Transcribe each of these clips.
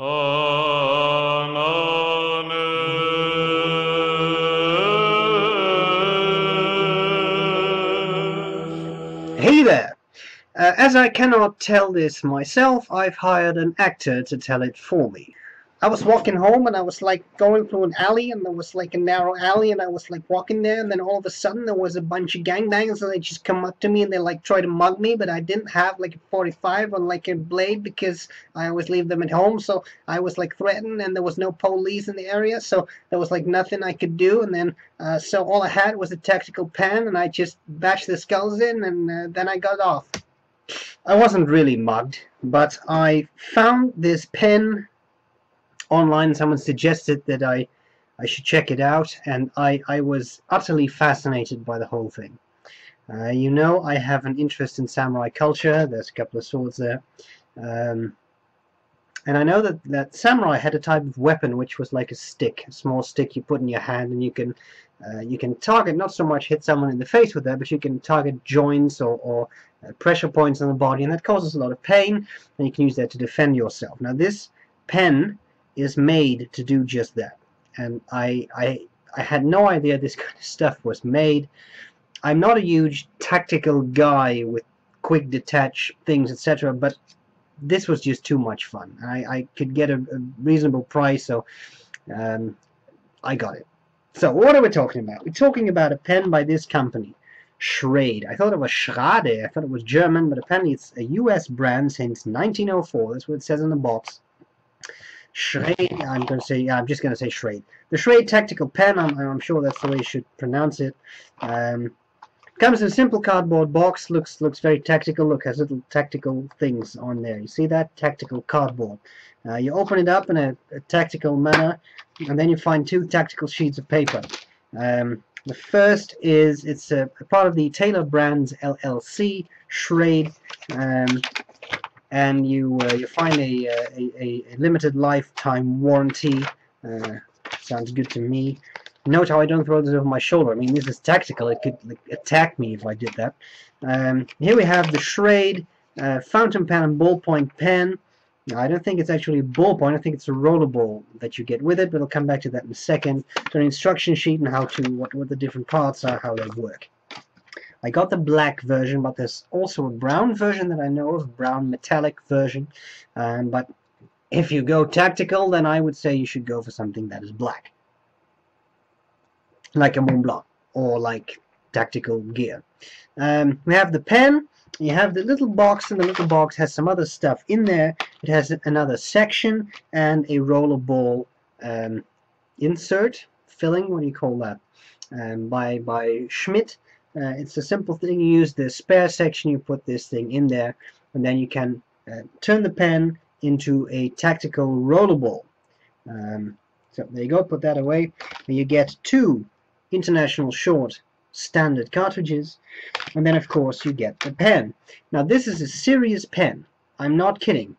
Hey there! As I cannot tell this myself, I've hired an actor to tell it for me. I was walking home and I was like going through an alley, and there was like a narrow alley, and I was like walking there, and then all of a sudden there was a bunch of gangbangers, and they just come up to me and they like try to mug me, but I didn't have like a 45 or like a blade because I always leave them at home, so I was like threatened, and there was no police in the area, so there was like nothing I could do, and then so all I had was a tactical pen, and I just bashed the skulls in, and then I got off. I wasn't really mugged, but I found this pen online. Someone suggested that I should check it out, and I was utterly fascinated by the whole thing. You know, I have an interest in samurai culture. There's a couple of swords there. And I know that samurai had a type of weapon which was like a stick, a small stick you put in your hand, and you can target, not so much hit someone in the face with that, but you can target joints or pressure points on the body, and that causes a lot of pain, and you can use that to defend yourself. Now this pen is made to do just that, and I had no idea this kind of stuff was made. I'm not a huge tactical guy with quick detach things, etc., but this was just too much fun. I could get a reasonable price, so I got it. So what are we talking about? We're talking about a pen by this company, Schrade. I thought it was Schrade. I thought it was German, but apparently it's a US brand since 1904. That's what it says on the box. Schrade. I'm just going to say Schrade. The Schrade tactical pen. I'm sure that's the way you should pronounce it. Comes in a simple cardboard box. Looks very tactical. Look, has little tactical things on there. You see that? Tactical cardboard. You open it up in a tactical manner, and then you find two tactical sheets of paper. The first is, it's a part of the Taylor Brands LLC, Schrade, and you find a limited lifetime warranty. Sounds good to me. Note how I don't throw this over my shoulder. I mean, this is tactical. It could like, attack me if I did that. Here we have the Schrade fountain pen and ballpoint pen. Now, I don't think it's actually a ballpoint. I think it's a rollerball that you get with it, but I'll come back to that in a second. So an instruction sheet and how to what the different parts are, how they work. I got the black version, but there's also a brown version that I know of, a brown metallic version. But if you go tactical, then I would say you should go for something that is black, like a Mont Blanc or like tactical gear. We have the pen. You have the little box, and the little box has some other stuff in there. It has another section and a rollerball insert filling. What do you call that? By Schmidt. It's a simple thing. You use the spare section, you put this thing in there, and then you can turn the pen into a tactical rollerball. So there you go, put that away, and you get two international short standard cartridges, and then of course you get the pen. Now this is a serious pen, I'm not kidding.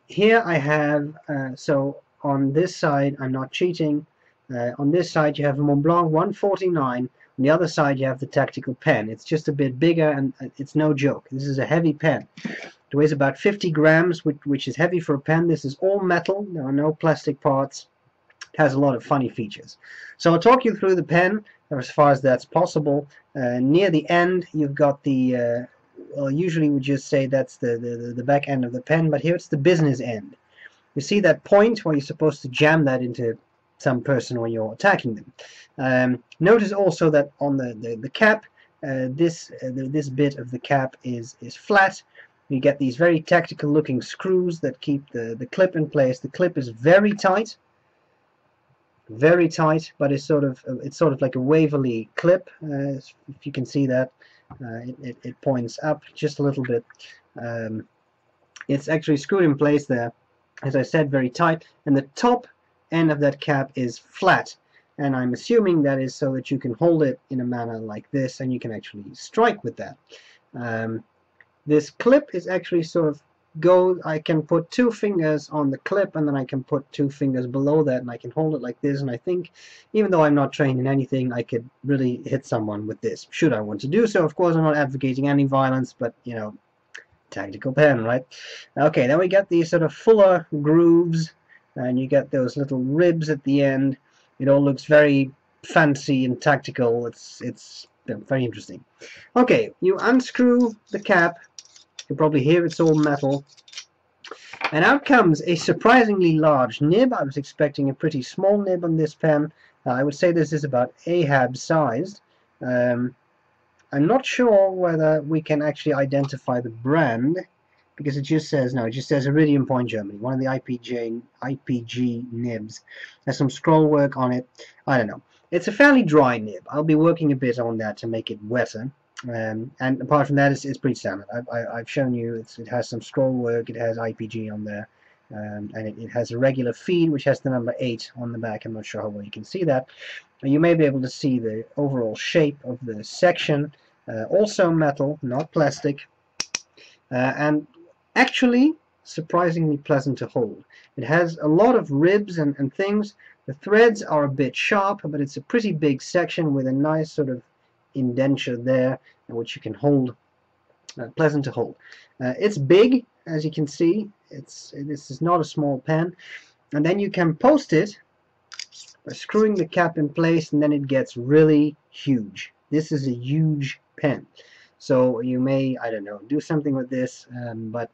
Here I have, so on this side, I'm not cheating, on this side you have a Mont Blanc 149. On the other side you have the tactical pen. It's just a bit bigger, and it's no joke. This is a heavy pen. It weighs about 50 grams, which is heavy for a pen. This is all metal. There are no plastic parts. It has a lot of funny features. So I'll talk you through the pen as far as that's possible. Near the end you've got the, well, usually we just say that's the back end of the pen, but here it's the business end. You see that point where you're supposed to jam that into some person when you're attacking them. Notice also that on the cap, this bit of the cap is flat. You get these very tactical looking screws that keep the clip in place. The clip is very tight, but it's sort of like a Waverly clip. If you can see that, it points up just a little bit. It's actually screwed in place there, as I said, very tight, and the top end of that cap is flat, and I'm assuming that is so that you can hold it in a manner like this, and you can actually strike with that. This clip is actually sort of I can put two fingers on the clip, and then I can put two fingers below that, and I can hold it like this, and I think, even though I'm not trained in anything, I could really hit someone with this, should I want to do so. Of course, I'm not advocating any violence, but, you know, Tactical pen, right? Okay, then we get these sort of fuller grooves, and you get those little ribs at the end. It all looks very fancy and tactical. It's very interesting. Okay, you unscrew the cap. You can probably hear it's all metal. And out comes a surprisingly large nib. I was expecting a pretty small nib on this pen. I would say this is about Ahab sized. I'm not sure whether we can actually identify the brand, because it just says, no, it just says Iridium Point Germany, one of the IPG nibs. There's some scroll work on it. I don't know. It's a fairly dry nib. I'll be working a bit on that to make it wetter. And apart from that, it's pretty standard. I've shown you it has some scroll work, it has IPG on there, and it has a regular feed which has the number 8 on the back. I'm not sure how well you can see that. You may be able to see the overall shape of the section. Also metal, not plastic, and actually surprisingly pleasant to hold. It has a lot of ribs and things. The threads are a bit sharp, but it's a pretty big section with a nice sort of indenture there, which you can hold. Pleasant to hold. It's big, as you can see. This is not a small pen, and then you can post it by screwing the cap in place, and then it gets really huge. This is a huge pen, so you may, I don't know, do something with this, but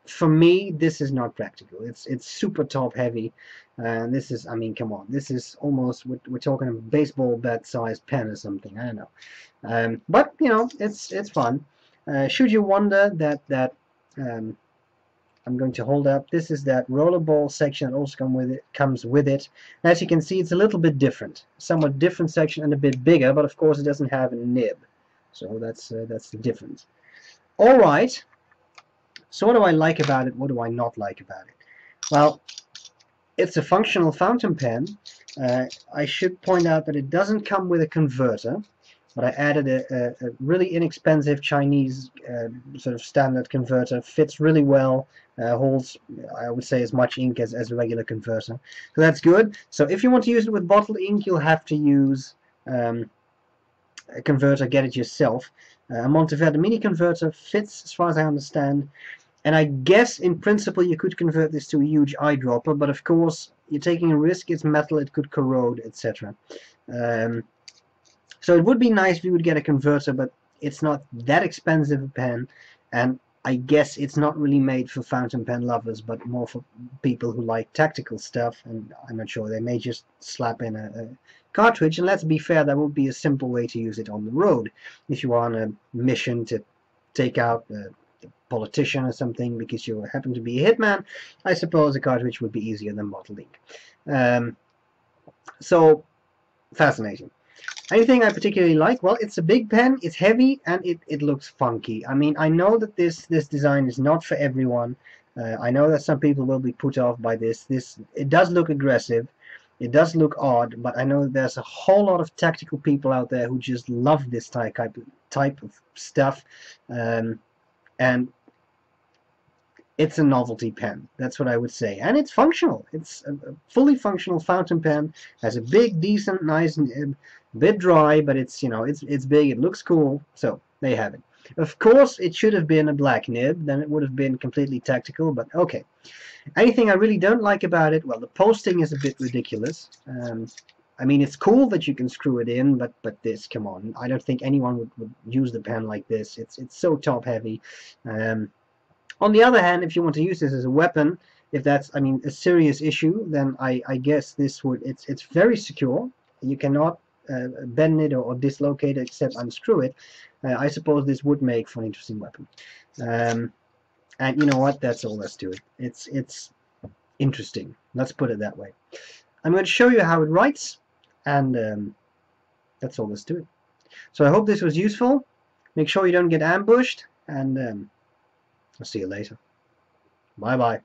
for me this is not practical. It's super top heavy, and this is, I mean, come on, this is almost, we're talking a baseball bat sized pen or something. I don't know, but you know, it's fun. Should you wonder that I'm going to hold up, this is that rollerball section that also comes with it. And as you can see, it's a little bit different, somewhat different section and a bit bigger, but of course it doesn't have a nib, so that's the difference. All right, so what do I like about it? What do I not like about it? Well, it's a functional fountain pen. I should point out that it doesn't come with a converter, but I added a really inexpensive Chinese sort of standard converter. Fits really well, holds, I would say, as much ink as a regular converter. So that's good. So if you want to use it with bottled ink, you'll have to use a converter, get it yourself. A Monteverde mini converter fits, as far as I understand. And I guess, in principle, you could convert this to a huge eyedropper, but of course, you're taking a risk. It's metal, it could corrode, etc. So it would be nice if you would get a converter, but it's not that expensive a pen, and I guess it's not really made for fountain pen lovers, but more for people who like tactical stuff, and I'm not sure, they may just slap in a cartridge, and let's be fair, that would be a simple way to use it on the road. If you are on a mission to take out a politician or something because you happen to be a hitman, I suppose a cartridge would be easier than bottled ink. So, fascinating. Anything I particularly like? Well, it's a big pen, it's heavy, and it looks funky. I mean, I know that this design is not for everyone. I know that some people will be put off by this. It does look aggressive, it does look odd, but I know that there's a whole lot of tactical people out there who just love this type of stuff, and it's a novelty pen. That's what I would say, and it's functional. It's a fully functional fountain pen. Has a big, decent, nice nib. A bit dry, but it's, you know, it's big. It looks cool. So there you have it. Of course, it should have been a black nib. Then it would have been completely tactical. But okay. Anything I really don't like about it? Well, the posting is a bit ridiculous. I mean, it's cool that you can screw it in, but this, come on. I don't think anyone would use the pen like this. It's so top heavy. On the other hand, if you want to use this as a weapon, if that's, I mean, a serious issue, then I guess this would, it's very secure. You cannot bend it or dislocate it except unscrew it. I suppose this would make for an interesting weapon. And you know what? That's all there's to it. It's interesting. Let's put it that way. I'm going to show you how it writes, and that's all there's to it. So I hope this was useful. Make sure you don't get ambushed, and I'll see you later. Bye-bye.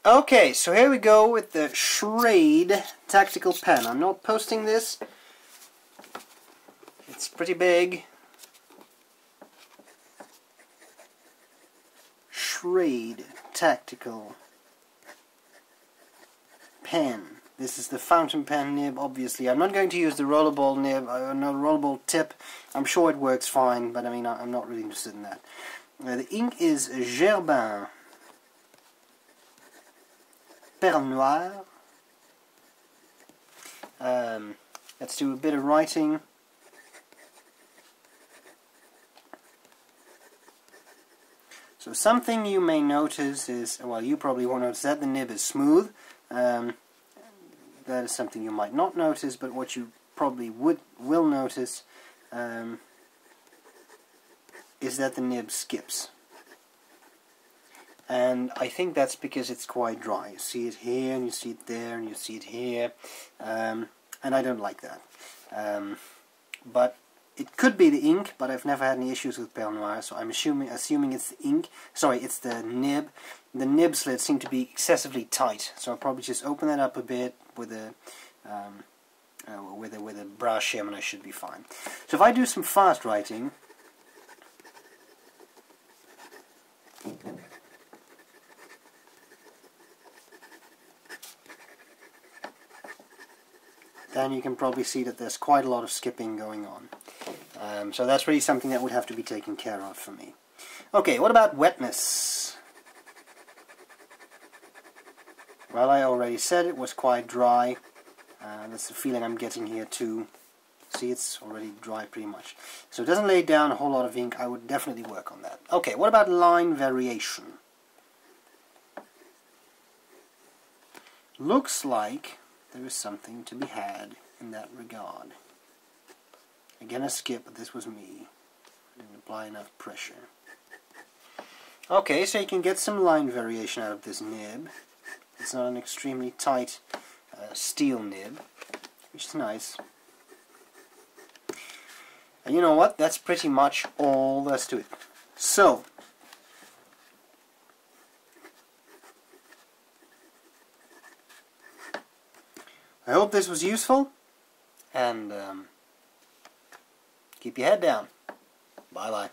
Okay, so here we go with the Schrade tactical pen. I'm not posting this. It's pretty big. Schrade tactical pen. This is the fountain pen nib, obviously. I'm not going to use the rollerball nib, no rollerball tip. I'm sure it works fine, but I mean, I'm not really interested in that. The ink is Gerbin Perle Noire. Let's do a bit of writing. So something you may notice is, well, you probably won't notice that the nib is smooth. That is something you might not notice, but what you probably will notice is that the nib skips. And I think that's because it's quite dry. You see it here, and you see it there, and you see it here, and I don't like that. But it could be the ink, but I've never had any issues with Perle Noire, so I'm assuming it's the ink. Sorry, it's the nib. The nib slits seem to be excessively tight, so I'll probably just open that up a bit with a brow shim, and I should be fine. So if I do some fast writing, then you can probably see that there's quite a lot of skipping going on. So that's really something that would have to be taken care of for me. Okay, what about wetness? Well, I already said it was quite dry. That's the feeling I'm getting here too. See, it's already dry pretty much. So it doesn't lay down a whole lot of ink. I would definitely work on that. Okay, what about line variation? Looks like there is something to be had in that regard. Again, a skip, but this was me. I didn't apply enough pressure. Okay, so you can get some line variation out of this nib. It's not an extremely tight steel nib, which is nice. And you know what? That's pretty much all there's to it. So, I hope this was useful, and keep your head down. Bye-bye.